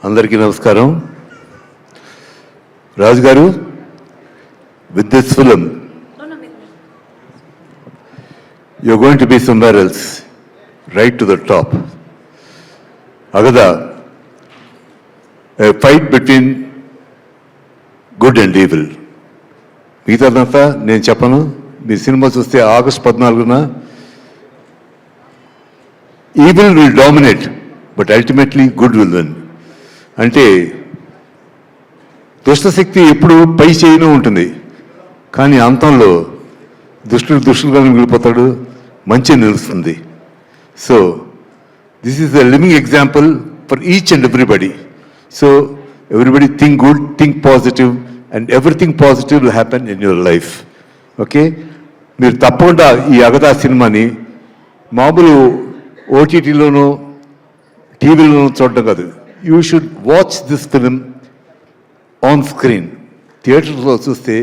అందరికీ నమస్కారం. రాజు గారు, with this film you're going to be somewhere else, right to the top. Agada, a fight between good and evil. మిగతాదంతా నేను చెప్పను. మీ సినిమా చూస్తే ఆగస్ట్ 14న evil will dominate but ultimately good will win. అంటే దుష్టశక్తి ఎప్పుడు పై చేయను ఉంటుంది, కానీ అంతంలో దుష్టులుగానే మిగిలిపోతాడు, మంచి నిలుస్తుంది. So this is a living example for each and everybody. So everybody think good, think positive, and everything positive will happen in your life. Okay, మీరు తప్పకుండా ఈ అగదా సినిమాని మామూలు ఓటీటీలోనూ టీవీలోనూ చూడటం కాదు, you should watch this film on screen. థియేటర్లో చూస్తే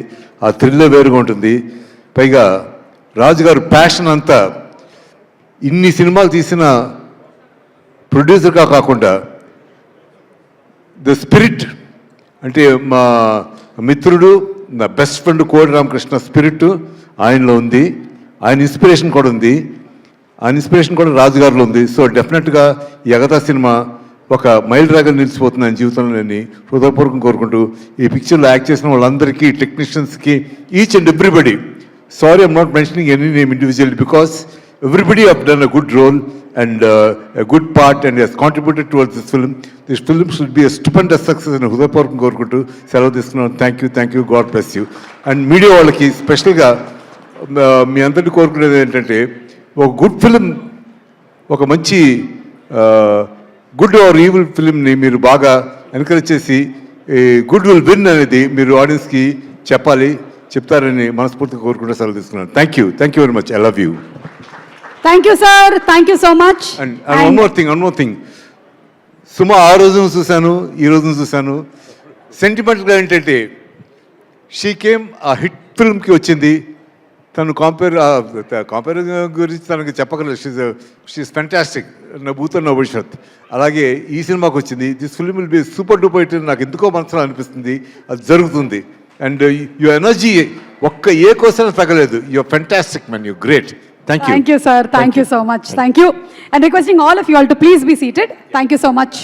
ఆ థ్రిల్లర్ వేరుగా ఉంటుంది. పైగా రాజుగారు ప్యాషన్ అంతా ఇన్ని సినిమాలు తీసిన ప్రొడ్యూసర్గా కాకుండా ద స్పిరిట్, అంటే మా మిత్రుడు, నా బెస్ట్ ఫ్రెండ్ కోడి రామకృష్ణ స్పిరిట్ ఆయనలో ఉంది, ఆయన ఇన్స్పిరేషన్ కూడా ఉంది, ఆయన ఇన్స్పిరేషన్ కూడా రాజుగారిలో ఉంది. సో డెఫినెట్గా ఈ అగతా సినిమా ఒక మైల్ రాగా నిలిచిపోతుంది ఆయన జీవితంలో. నేను హృదయపూర్వకం కోరుకుంటూ ఈ పిక్చర్లో యాక్ట్ చేసిన వాళ్ళందరికీ, టెక్నీషియన్స్కి, each and everybody, sorry I'm not mentioning any name individually because everybody have done a good role and a good part and has contributed towards this film. This film should be a stupendous success in హృదయపూర్వకం కోరుకుంటూ సెలవు తీసుకున్నాను. Thank you, God bless you. And media వాళ్ళకి స్పెషల్గా మీ అందరినీ కోరుకునేది ఏంటంటే, ఒక good film, ఒక మంచి గుడ్ ఆర్ ఈవిల్ ఫిలింని మీరు బాగా ఎంకరేజ్ చేసి గుడ్ విల్ విన్ అనేది మీరు ఆడియన్స్కి చెప్తారని మనస్ఫూర్తిగా కోరుకుంటూ సెలవు తీసుకున్నాను. Thank you very much. I love you. Thank you, sir. Thank you so much. And one more thing. సుమా ఆ రోజును చూశాను, ఈ రోజును చూశాను. సెంటిమెంట్గా ఏంటంటే, షీ కేమ్ ఆ హిట్ ఫిల్మ్కి వచ్చింది. తను కంపేర్ గురించి తనకి చెప్పగలరు. షీఈస్ ఫెంటాస్టిక్, నా భూతో నా భవిష్యత్. అలాగే ఈ సినిమాకి వచ్చింది. This film will be super duper hit నాకు ఎందుకో మనసులో అనిపిస్తుంది. అది జరుగుతుంది. అండ్ యువర్ ఎనర్జీ ఒక్క ఏ కోసం తగ్గలేదు. Your fantastic man, you great. Thank you, sir. Thank you so much. Thank you. And requesting all of you all to please be seated. Thank you so much.